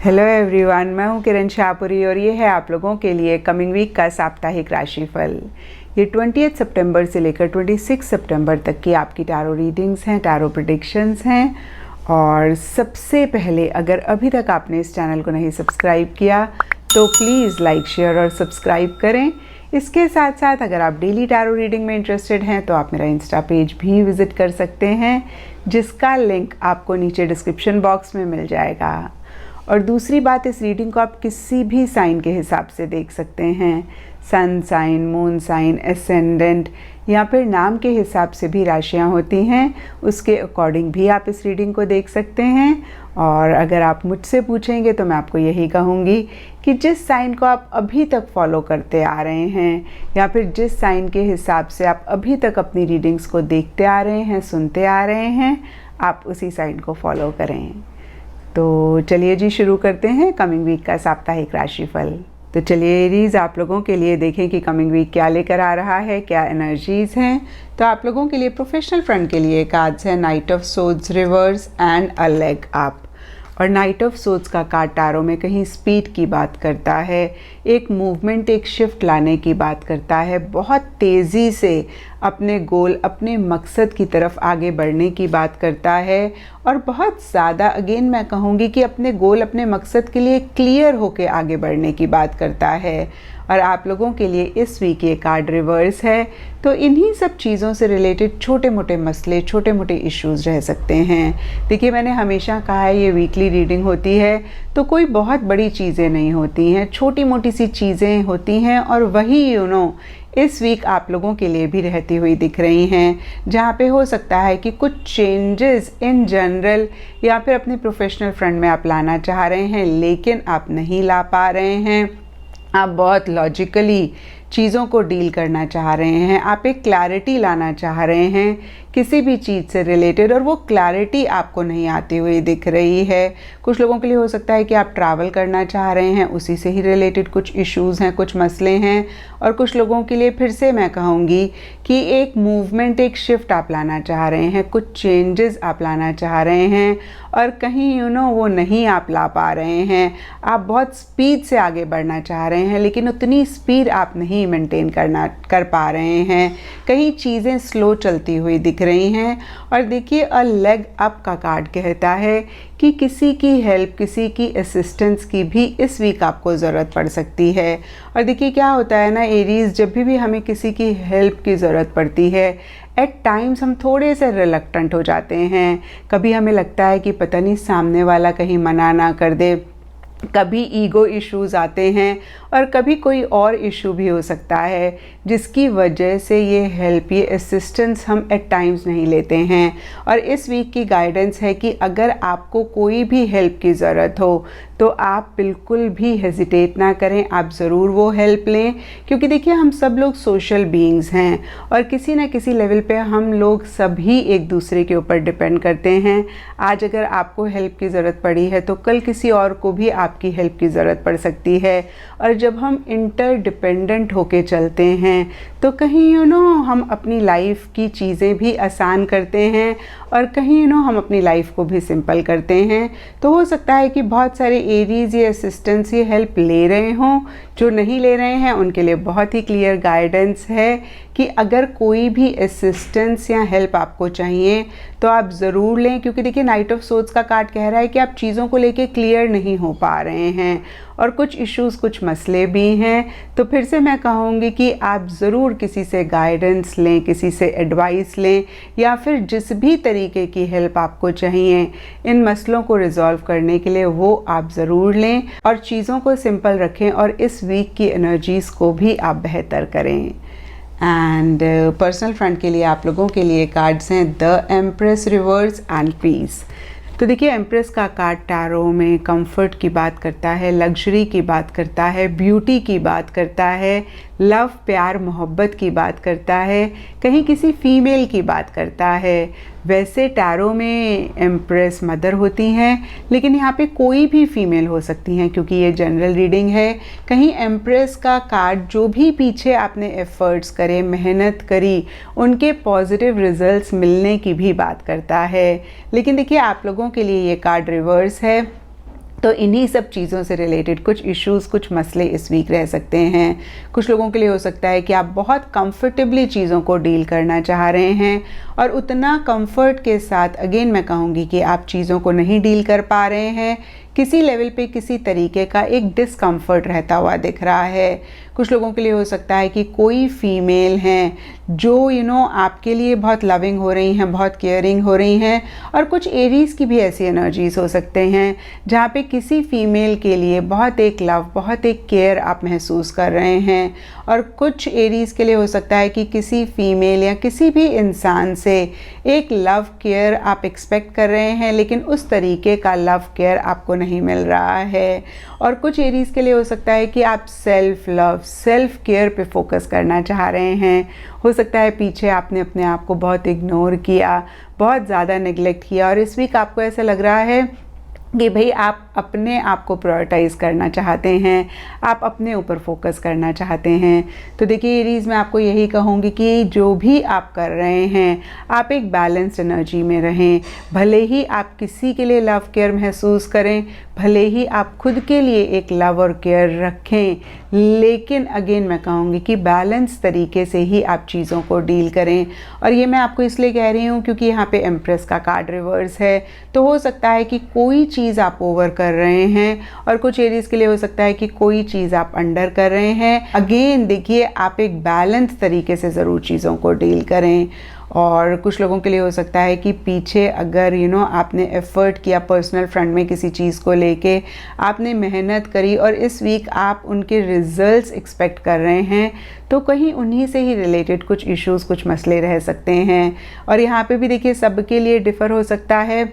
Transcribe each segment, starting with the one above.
Hello everyone, मैं हूं किरण शाहपुरी और ये है आप लोगों के लिए कमिंग वीक का साप्ताहिक राशिफल। ये 20 सितंबर से लेकर 26 सितंबर तक की आपकी टैरो रीडिंग्स हैं, टैरो प्रेडिक्शंस हैं। और सबसे पहले, अगर अभी तक आपने इस चैनल को नहीं सब्सक्राइब किया तो प्लीज़ लाइक, शेयर और सब्सक्राइब करें। इसके साथ साथ अगर आप डेली टैरो रीडिंग में इंटरेस्टेड हैं तो आप मेरा इंस्टा पेज भी विज़िट कर सकते हैं, जिसका लिंक आपको नीचे डिस्क्रिप्शन बॉक्स में मिल जाएगा। और दूसरी बात, इस रीडिंग को आप किसी भी साइन के हिसाब से देख सकते हैं। Sun sign, moon sign, ascendant या फिर नाम के हिसाब से भी राशियां होती हैं, उसके अकॉर्डिंग भी आप इस रीडिंग को देख सकते हैं। और अगर आप मुझसे पूछेंगे तो मैं आपको यही कहूँगी कि जिस साइन को आप अभी तक फॉलो करते आ रहे हैं या फिर जिस साइन के हिसाब से आप अभी तक अपनी रीडिंग्स को देखते आ रहे हैं, सुनते आ रहे हैं, आप उसी साइन को फॉलो करें। तो चलिए जी, शुरू करते हैं कमिंग वीक का साप्ताहिक राशिफल। तो चलिए एरीज, आप लोगों के लिए देखें कि कमिंग वीक क्या लेकर आ रहा है, क्या एनर्जीज हैं। तो आप लोगों के लिए प्रोफेशनल फ्रंट के लिए कार्ड्स हैं night of swords reverse and a leg up. और नाइट ऑफ सोर्ड्स का कार्ड टैरो में कहीं स्पीड की बात करता है, एक मूवमेंट, एक शिफ्ट लाने की बात करता है, बहुत तेज़ी से अपने गोल, अपने मकसद की तरफ आगे बढ़ने की बात करता है। और बहुत ज़्यादा, अगेन मैं कहूँगी कि अपने गोल, अपने मकसद के लिए क्लियर होके आगे बढ़ने की बात करता है। और आप लोगों के लिए इस वीक ये कार्ड रिवर्स है, तो इन्हीं सब चीज़ों से रिलेटेड छोटे मोटे मसले, छोटे मोटे इश्यूज़ रह सकते हैं। देखिए, मैंने हमेशा कहा है ये वीकली रीडिंग होती है तो कोई बहुत बड़ी चीज़ें नहीं होती हैं, छोटी मोटी सी चीज़ें होती हैं। और वही इस वीक आप लोगों के लिए भी रहती हुई दिख रही हैं, जहाँ पे हो सकता है कि कुछ चेंजेस इन जनरल या फिर अपने प्रोफेशनल फ्रंट में आप लाना चाह रहे हैं, लेकिन आप नहीं ला पा रहे हैं। आप बहुत लॉजिकली चीज़ों को डील करना चाह रहे हैं, आप एक क्लैरिटी लाना चाह रहे हैं किसी भी चीज़ से रिलेटेड, और वो क्लैरिटी आपको नहीं आती हुई दिख रही है। कुछ लोगों के लिए हो सकता है कि आप ट्रैवल करना चाह रहे हैं, उसी से ही रिलेटेड कुछ इश्यूज़ हैं, कुछ मसले हैं। और कुछ लोगों के लिए फिर से मैं कहूँगी कि एक मूवमेंट, एक शिफ्ट आप लाना चाह रहे हैं, कुछ चेंजेस आप लाना चाह रहे हैं, और कहीं वो नहीं आप ला पा रहे हैं। आप बहुत स्पीड से आगे बढ़ना चाह रहे हैं, लेकिन उतनी स्पीड आप नहीं मेंटेन कर पा रहे हैं। कहीं चीज़ें स्लो चलती हुई दिख रही हैं। और देखिए, अ लेग अप का कार्ड कहता है कि किसी की हेल्प, किसी की असिस्टेंस की भी इस वीक आपको ज़रूरत पड़ सकती है। और देखिए क्या होता है ना एरीज, जब भी हमें किसी की हेल्प की ज़रूरत पड़ती है, एट टाइम्स हम थोड़े से रिलक्टेंट हो जाते हैं। कभी हमें लगता है कि पता नहीं सामने वाला कहीं मना ना कर दे, कभी ईगो इश्यूज़ आते हैं, और कभी कोई और इशू भी हो सकता है जिसकी वजह से ये हेल्प, ये असिस्टेंस हम एट टाइम्स नहीं लेते हैं। और इस वीक की गाइडेंस है कि अगर आपको कोई भी हेल्प की ज़रूरत हो तो आप बिल्कुल भी हेजिटेट ना करें, आप ज़रूर वो हेल्प लें। क्योंकि देखिए, हम सब लोग सोशल बीइंग्स हैं और किसी न किसी लेवल पे हम लोग सभी एक दूसरे के ऊपर डिपेंड करते हैं। आज अगर आपको हेल्प की ज़रूरत पड़ी है तो कल किसी और को भी आपकी हेल्प की ज़रूरत पड़ सकती है। और जब हम इंटरडिपेंडेंट होके चलते हैं तो कहीं हम अपनी लाइफ की चीज़ें भी आसान करते हैं, और कहीं हम अपनी लाइफ को भी सिंपल करते हैं। तो हो सकता है कि बहुत सारे एरीज ये असिस्टेंस, ये हेल्प ले रहे हों। जो नहीं ले रहे हैं उनके लिए बहुत ही क्लियर गाइडेंस है कि अगर कोई भी असिस्टेंस या हेल्प आपको चाहिए तो आप ज़रूर लें। क्योंकि देखिए, नाइट ऑफ सोर्ड्स का कार्ड कह रहा है कि आप चीज़ों को लेके क्लियर नहीं हो पा रहे हैं और कुछ इश्यूज़, कुछ मसले भी हैं। तो फिर से मैं कहूँगी कि आप ज़रूर किसी से गाइडेंस लें, किसी से एडवाइस लें, या फिर जिस भी तरीके की हेल्प आपको चाहिए इन मसलों को रिजॉल्व करने के लिए, वो आप ज़रूर लें और चीज़ों को सिंपल रखें और इस वीक की एनर्जीज़ को भी आप बेहतर करें। एंड पर्सनल फ्रंट के लिए आप लोगों के लिए कार्ड्स हैं the empress reverse and peace. तो देखिए, एम्प्रेस का कार्ड टैरो में कंफर्ट की बात करता है, लग्जरी की बात करता है, ब्यूटी की बात करता है, लव, प्यार, मोहब्बत की बात करता है, कहीं किसी फीमेल की बात करता है। वैसे टैरो में एम्प्रेस मदर होती हैं, लेकिन यहाँ पे कोई भी फीमेल हो सकती हैं क्योंकि ये जनरल रीडिंग है। कहीं एम्प्रेस का कार्ड जो भी पीछे आपने एफर्ट्स करे, मेहनत करी, उनके पॉजिटिव रिजल्ट्स मिलने की भी बात करता है। लेकिन देखिए, आप लोगों के लिए ये कार्ड रिवर्स है। तो इन्हीं सब चीज़ों से रिलेटेड कुछ इश्यूज़, कुछ मसले इस वीक रह सकते हैं। कुछ लोगों के लिए हो सकता है कि आप बहुत कंफर्टेबली चीज़ों को डील करना चाह रहे हैं और उतना कंफर्ट के साथ अगेन मैं कहूँगी कि आप चीज़ों को नहीं डील कर पा रहे हैं। किसी लेवल पे किसी तरीके का एक डिस्कम्फर्ट रहता हुआ दिख रहा है। कुछ लोगों के लिए हो सकता है कि कोई फीमेल हैं जो आपके लिए बहुत लविंग हो रही हैं, बहुत केयरिंग हो रही हैं, और कुछ एरीज़ की भी ऐसी एनर्जीज़ हो सकते हैं जहाँ पे किसी फीमेल के लिए बहुत एक लव, बहुत एक केयर आप महसूस कर रहे हैं। और कुछ एरीज़ के लिए हो सकता है कि किसी फीमेल या किसी भी इंसान से एक लव केयर आप एक्सपेक्ट कर रहे हैं, लेकिन उस तरीके का लव केयर आपको नहीं मिल रहा है। और कुछ एरीज़ के लिए हो सकता है कि आप सेल्फ लव, सेल्फ केयर पे फोकस करना चाह रहे हैं। हो सकता है पीछे आपने अपने आप को बहुत इग्नोर किया, बहुत ज़्यादा नेग्लेक्ट किया, और इस वीक आपको ऐसा लग रहा है कि भाई आप अपने आप को प्रायोरिटाइज़ करना चाहते हैं, आप अपने ऊपर फोकस करना चाहते हैं। तो देखिए एरीज़, मैं आपको यही कहूँगी कि जो भी आप कर रहे हैं आप एक बैलेंस्ड एनर्जी में रहें। भले ही आप किसी के लिए लव केयर महसूस करें, भले ही आप खुद के लिए एक लव और केयर रखें, लेकिन अगेन मैं कहूँगी कि बैलेंस तरीके से ही आप चीज़ों को डील करें। और ये मैं आपको इसलिए कह रही हूँ क्योंकि यहाँ पे एम्प्रेस का कार्ड रिवर्स है। तो हो सकता है कि कोई चीज़ आप ओवर कर रहे हैं और कुछ एरीज़ के लिए हो सकता है कि कोई चीज़ आप अंडर कर रहे हैं। अगेन देखिए, आप एक बैलेंस तरीके से ज़रूर चीज़ों को डील करें। और कुछ लोगों के लिए हो सकता है कि पीछे अगर आपने एफ़र्ट किया पर्सनल फ्रंट में किसी चीज़ को लेके, आपने मेहनत करी और इस वीक आप उनके रिजल्ट्स एक्सपेक्ट कर रहे हैं, तो कहीं उन्हीं से ही रिलेटेड कुछ इश्यूज़, कुछ मसले रह सकते हैं। और यहाँ पे भी देखिए सबके लिए डिफ़र हो सकता है।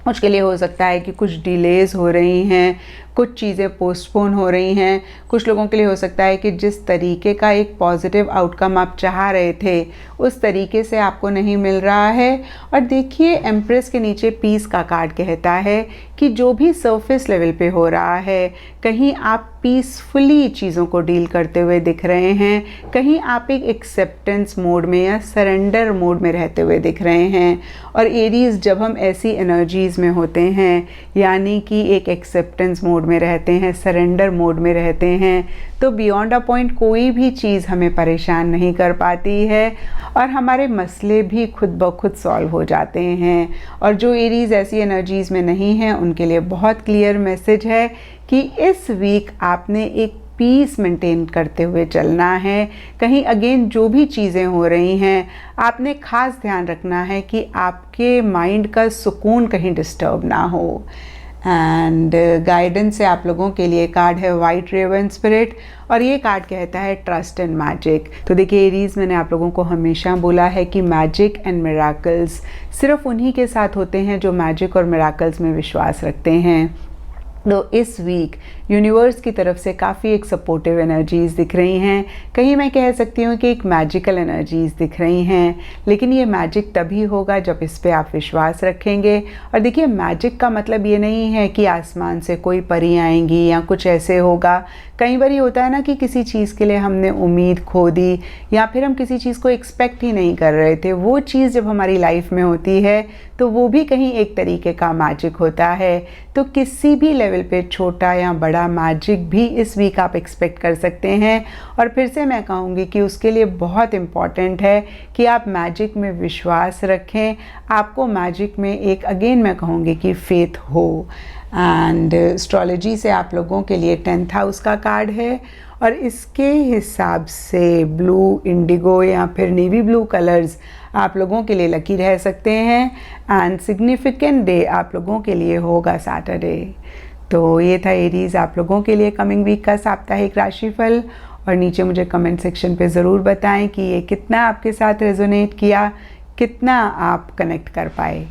कुछ के लिए हो सकता है कि कुछ डिलेज़ हो रही हैं, कुछ चीज़ें पोस्टपोन हो रही हैं। कुछ लोगों के लिए हो सकता है कि जिस तरीके का एक पॉजिटिव आउटकम आप चाह रहे थे उस तरीके से आपको नहीं मिल रहा है। और देखिए एम्प्रेस के नीचे पीस का कार्ड कहता है कि जो भी सरफेस लेवल पे हो रहा है, कहीं आप पीसफुली चीज़ों को डील करते हुए दिख रहे हैं, कहीं आप एक एक्सेप्टेंस मोड में या सरेंडर मोड में रहते हुए दिख रहे हैं। और एरीज़, जब हम ऐसी एनर्जीज़ में होते हैं, यानी कि एक एक्सेप्टेंस मोड में रहते हैं, सरेंडर मोड में रहते हैं, तो बियॉन्ड अ पॉइंट कोई भी चीज़ हमें परेशान नहीं कर पाती है और हमारे मसले भी खुद ब खुद सॉल्व हो जाते हैं। और जो एरीज़ ऐसी एनर्जीज़ में नहीं हैं उनके लिए बहुत क्लियर मैसेज है कि इस वीक आपने एक पीस मेंटेन करते हुए चलना है। कहीं अगेन जो भी चीज़ें हो रही हैं, आपने ख़ास ध्यान रखना है कि आपके माइंड का सुकून कहीं डिस्टर्ब ना हो। एंड गाइडेंस से आप लोगों के लिए कार्ड है वाइट रेवन स्पिरिट, और ये कार्ड कहता है ट्रस्ट एंड मैजिक। तो देखिए एरीज़, मैंने आप लोगों को हमेशा बोला है कि मैजिक एंड मिराकल्स सिर्फ उन्हीं के साथ होते हैं जो मैजिक और मिराकल्स में विश्वास रखते हैं। तो इस वीक यूनिवर्स की तरफ से काफ़ी एक सपोर्टिव एनर्जीज़ दिख रही हैं। कहीं मैं कह सकती हूँ कि एक मैजिकल एनर्जीज़ दिख रही हैं, लेकिन ये मैजिक तभी होगा जब इस पे आप विश्वास रखेंगे। और देखिए मैजिक का मतलब ये नहीं है कि आसमान से कोई परी आएंगी या कुछ ऐसे होगा। कई बार ये होता है ना कि किसी चीज़ के लिए हमने उम्मीद खो दी या फिर हम किसी चीज़ को एक्सपेक्ट ही नहीं कर रहे थे, वो चीज़ जब हमारी लाइफ में होती है तो वो भी कहीं एक तरीके का मैजिक होता है। तो किसी भी लेवल पे छोटा या बड़ा मैजिक भी इस वीक आप एक्सपेक्ट कर सकते हैं। और फिर से मैं कहूँगी कि उसके लिए बहुत इम्पॉर्टेंट है कि आप मैजिक में विश्वास रखें, आपको मैजिक में एक अगेन मैं कहूँगी कि फेथ हो। एंड एस्ट्रोलॉजी से आप लोगों के लिए 10th हाउस का कार्ड है और इसके हिसाब से ब्लू, इंडिगो या फिर नेवी ब्लू कलर्स आप लोगों के लिए लकी रह सकते हैं। एंड सिग्निफिकेंट डे आप लोगों के लिए होगा सैटरडे। तो ये था एरीज़ आप लोगों के लिए कमिंग वीक का साप्ताहिक राशिफल। और नीचे मुझे कमेंट सेक्शन पे ज़रूर बताएं कि ये कितना आपके साथ रेजोनेट किया, कितना आप कनेक्ट कर पाए।